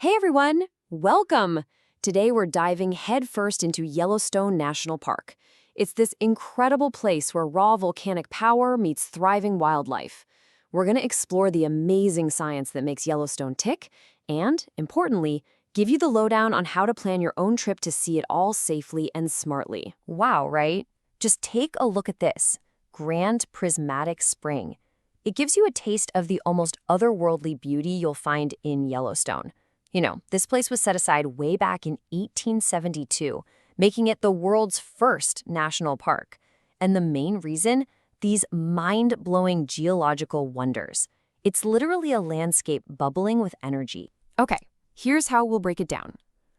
Hey everyone, welcome! Today we're diving headfirst into Yellowstone National Park. It's this incredible place where raw volcanic power meets thriving wildlife. We're going to explore the amazing science that makes Yellowstone tick and, importantly, give you the lowdown on how to plan your own trip to see it all safely and smartly. Wow, right? Just take a look at this. Grand Prismatic Spring. It gives you a taste of the almost otherworldly beauty you'll find in Yellowstone. You know, this place was set aside way back in 1872, making it the world's first national park. And the main reason? These mind-blowing geological wonders. It's literally a landscape bubbling with energy. Okay, here's how we'll break it down.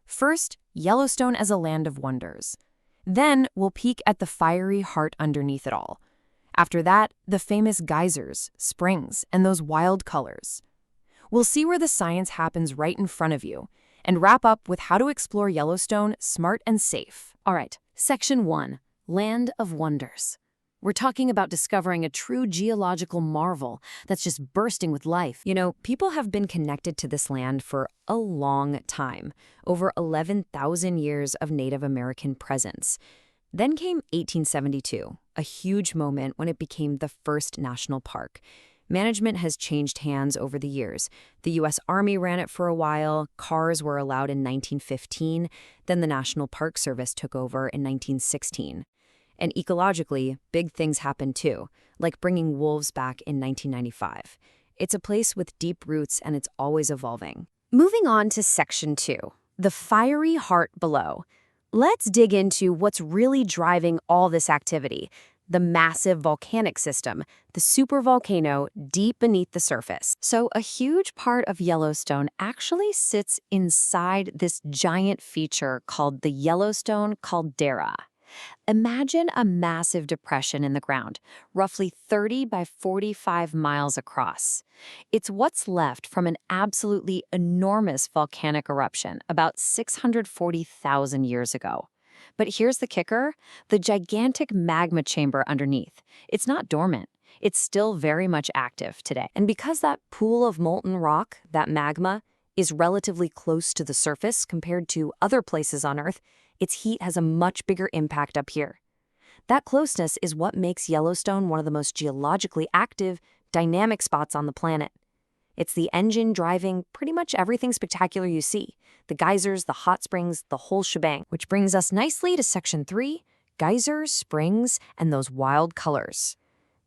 First, Yellowstone as a land of wonders. Then, we'll peek at the fiery heart underneath it all. After that, the famous geysers, springs, and those wild colors. We'll see where the science happens right in front of you, and wrap up with how to explore Yellowstone smart and safe. All right, Section 1, Land of Wonders. We're talking about discovering a true geological marvel that's just bursting with life. You know, people have been connected to this land for a long time, over 11,000 years of Native American presence. Then came 1872, a huge moment when it became the first national park. Management has changed hands over the years. The U.S. Army ran it for a while, cars were allowed in 1915, then the National Park Service took over in 1916. And ecologically, big things happened too, like bringing wolves back in 1995. It's a place with deep roots and it's always evolving. Moving on to Section 2, the fiery heart below. Let's dig into what's really driving all this activity. The massive volcanic system, the supervolcano deep beneath the surface. So a huge part of Yellowstone actually sits inside this giant feature called the Yellowstone caldera. Imagine a massive depression in the ground, roughly 30 by 45 miles across. It's what's left from an absolutely enormous volcanic eruption about 640,000 years ago. But here's the kicker, the gigantic magma chamber underneath. It's not dormant. It's still very much active today. And because that pool of molten rock, that magma, is relatively close to the surface compared to other places on Earth, its heat has a much bigger impact up here. That closeness is what makes Yellowstone one of the most geologically active, dynamic spots on the planet. It's the engine driving pretty much everything spectacular you see. The geysers, the hot springs, the whole shebang. Which brings us nicely to Section 3, geysers, springs, and those wild colors.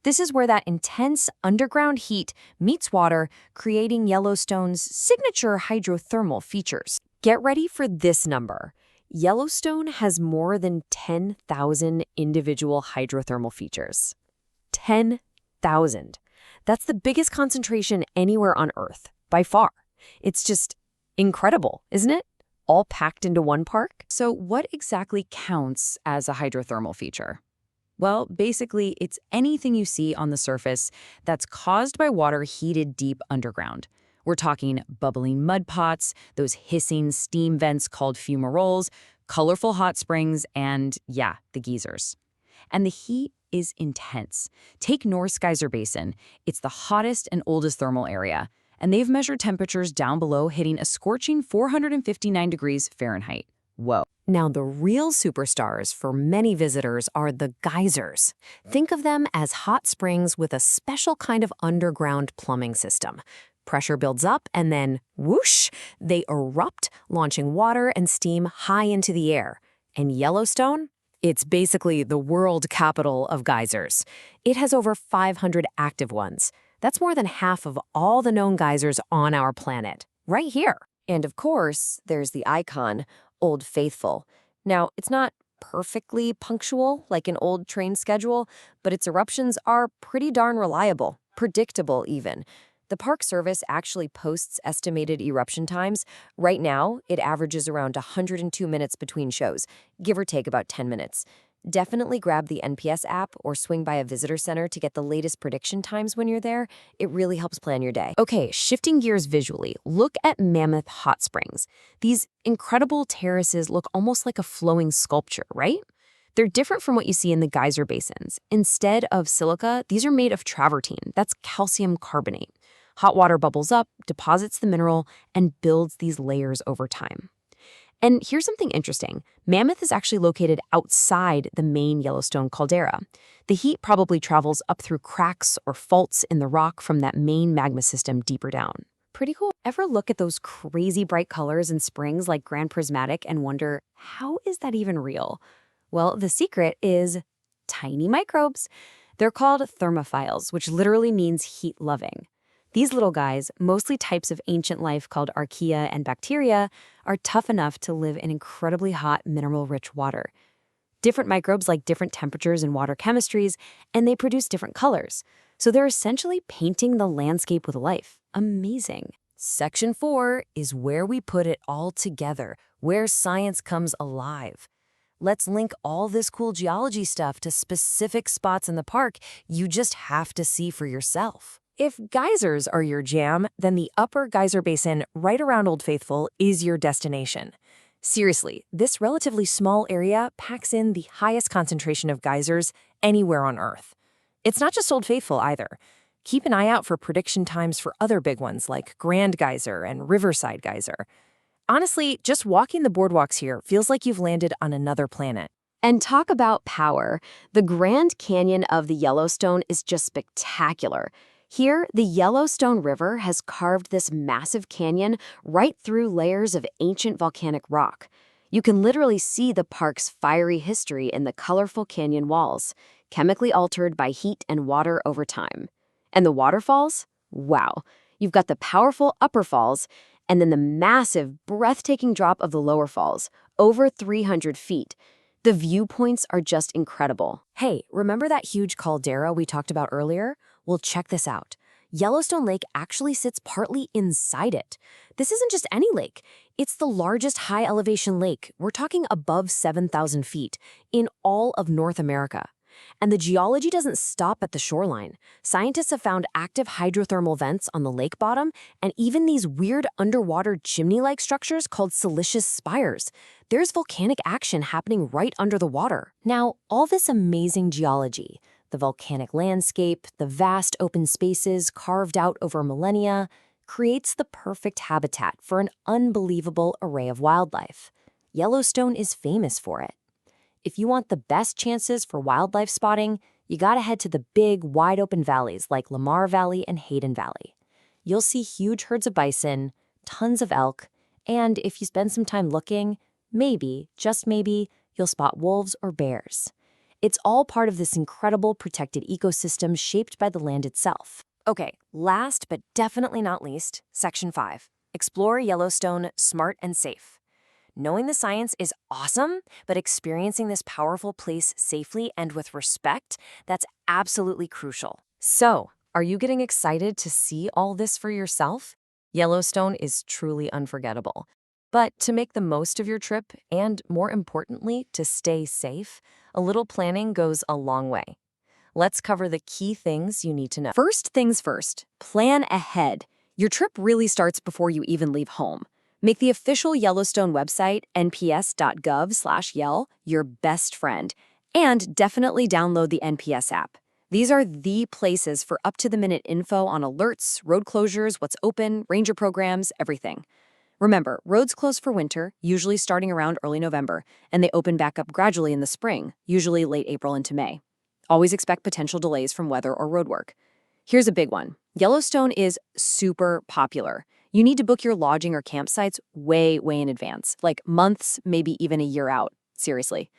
This is where that intense underground heat meets water, creating Yellowstone's signature hydrothermal features. Get ready for this number. Yellowstone has more than 10,000 individual hydrothermal features. 10,000. That's the biggest concentration anywhere on Earth, by far. It's just incredible, isn't it? All packed into one park. So what exactly counts as a hydrothermal feature? Well, basically, it's anything you see on the surface that's caused by water heated deep underground. We're talking bubbling mud pots, those hissing steam vents called fumaroles, colorful hot springs, and, yeah, the geysers. And the heat is intense. Take North Geyser Basin. It's the hottest and oldest thermal area, and they've measured temperatures down below hitting a scorching 459 degrees Fahrenheit. Whoa. Now, the real superstars for many visitors are the geysers. Think of them as hot springs with a special kind of underground plumbing system. Pressure builds up and then, whoosh, they erupt, launching water and steam high into the air. And Yellowstone? It's basically the world capital of geysers. It has over 500 active ones. That's more than half of all the known geysers on our planet, right here. And of course, there's the icon, Old Faithful. Now, it's not perfectly punctual like an old train schedule, but its eruptions are pretty darn reliable, predictable even. The Park Service actually posts estimated eruption times. Right now, it averages around 102 minutes between shows, give or take about 10 minutes. Definitely grab the NPS app or swing by a visitor center to get the latest prediction times when you're there. It really helps plan your day. Okay, shifting gears visually, look at Mammoth Hot Springs. These incredible terraces look almost like a flowing sculpture, right? They're different from what you see in the geyser basins. Instead of silica, these are made of travertine. That's calcium carbonate. Hot water bubbles up, deposits the mineral, and builds these layers over time. And here's something interesting. Mammoth is actually located outside the main Yellowstone caldera. The heat probably travels up through cracks or faults in the rock from that main magma system deeper down. Pretty cool. Ever look at those crazy bright colors in springs like Grand Prismatic and wonder, how is that even real? Well, the secret is tiny microbes. They're called thermophiles, which literally means heat-loving. These little guys, mostly types of ancient life called archaea and bacteria, are tough enough to live in incredibly hot, mineral-rich water. Different microbes like different temperatures and water chemistries, and they produce different colors. So they're essentially painting the landscape with life. Amazing. Section 4 is where we put it all together, where science comes alive. Let's link all this cool geology stuff to specific spots in the park you just have to see for yourself. If geysers are your jam, then the Upper Geyser Basin right around Old Faithful is your destination. Seriously, this relatively small area packs in the highest concentration of geysers anywhere on Earth. It's not just Old Faithful either. Keep an eye out for prediction times for other big ones like Grand Geyser and Riverside Geyser. Honestly, just walking the boardwalks here feels like you've landed on another planet. And talk about power. The Grand Canyon of the Yellowstone is just spectacular. Here, the Yellowstone River has carved this massive canyon right through layers of ancient volcanic rock. You can literally see the park's fiery history in the colorful canyon walls, chemically altered by heat and water over time. And the waterfalls? Wow. You've got the powerful upper falls, and then the massive, breathtaking drop of the lower falls, over 300 feet. The viewpoints are just incredible. Hey, remember that huge caldera we talked about earlier? Well, check this out. Yellowstone Lake actually sits partly inside it. This isn't just any lake. It's the largest high-elevation lake, we're talking above 7,000 feet, in all of North America. And the geology doesn't stop at the shoreline. Scientists have found active hydrothermal vents on the lake bottom and even these weird underwater chimney-like structures called siliceous spires. There's volcanic action happening right under the water. Now, all this amazing geology, the volcanic landscape, the vast open spaces carved out over millennia, creates the perfect habitat for an unbelievable array of wildlife. Yellowstone is famous for it. If you want the best chances for wildlife spotting, you gotta head to the big, wide-open valleys like Lamar Valley and Hayden Valley. You'll see huge herds of bison, tons of elk, and if you spend some time looking, maybe, just maybe, you'll spot wolves or bears. It's all part of this incredible protected ecosystem shaped by the land itself. Okay, last but definitely not least, Section 5. Explore Yellowstone smart and safe. Knowing the science is awesome, but experiencing this powerful place safely and with respect, that's absolutely crucial. So, are you getting excited to see all this for yourself? Yellowstone is truly unforgettable. But to make the most of your trip, and more importantly, to stay safe, a little planning goes a long way. Let's cover the key things you need to know. First things first, plan ahead. Your trip really starts before you even leave home. Make the official Yellowstone website, nps.gov/yell, your best friend, and definitely download the NPS app. These are the places for up-to-the-minute info on alerts, road closures, what's open, ranger programs, everything. Remember, roads close for winter, usually starting around early November, and they open back up gradually in the spring, usually late April into May. Always expect potential delays from weather or roadwork. Here's a big one. Yellowstone is super popular. You need to book your lodging or campsites way in advance, like months, maybe even a year out. Seriously.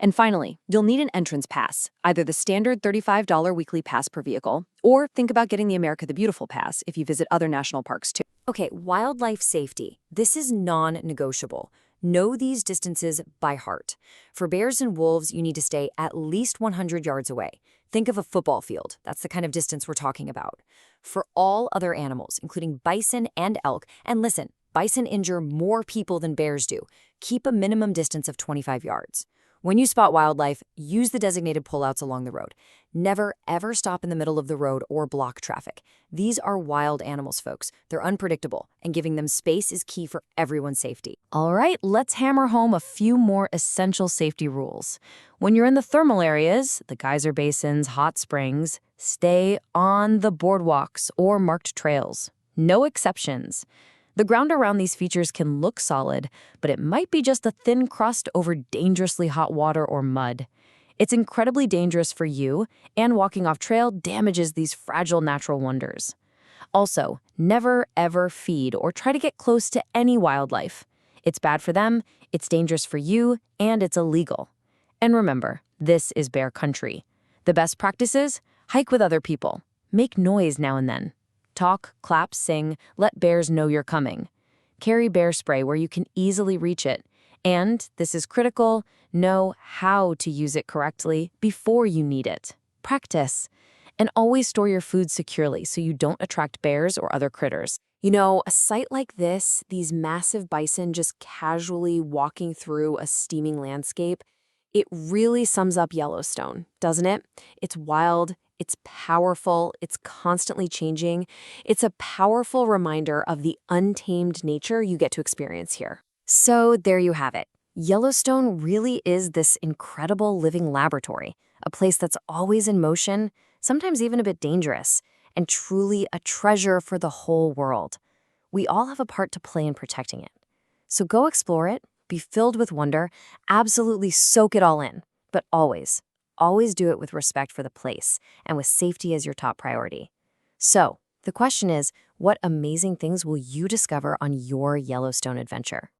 And finally, you'll need an entrance pass, either the standard $35 weekly pass per vehicle, or think about getting the America the Beautiful pass if you visit other national parks too. Okay, wildlife safety. This is non-negotiable. Know these distances by heart. For bears and wolves, you need to stay at least 100 yards away. Think of a football field. That's the kind of distance we're talking about. For all other animals, including bison and elk, and listen, bison injure more people than bears do. Keep a minimum distance of 25 yards. When you spot wildlife, use the designated pullouts along the road. Never, ever stop in the middle of the road or block traffic. These are wild animals, folks. They're unpredictable, and giving them space is key for everyone's safety. All right, let's hammer home a few more essential safety rules. When you're in the thermal areas, the geyser basins, hot springs, stay on the boardwalks or marked trails. No exceptions. The ground around these features can look solid, but it might be just a thin crust over dangerously hot water or mud. It's incredibly dangerous for you, and walking off trail damages these fragile natural wonders. Also, never ever feed or try to get close to any wildlife. It's bad for them, it's dangerous for you, and it's illegal. And remember, this is bear country. The best practices? Hike with other people. Make noise now and then. Talk, clap, sing, let bears know you're coming. Carry bear spray where you can easily reach it. And, this is critical, know how to use it correctly before you need it. Practice. And always store your food securely so you don't attract bears or other critters. You know, a sight like this, these massive bison just casually walking through a steaming landscape, it really sums up Yellowstone, doesn't it? It's wild, it's powerful, it's constantly changing. It's a powerful reminder of the untamed nature you get to experience here. So there you have it. Yellowstone really is this incredible living laboratory, a place that's always in motion, sometimes even a bit dangerous, and truly a treasure for the whole world. We all have a part to play in protecting it. So go explore it, be filled with wonder, absolutely soak it all in, but always do it with respect for the place and with safety as your top priority. So, the question is, what amazing things will you discover on your Yellowstone adventure?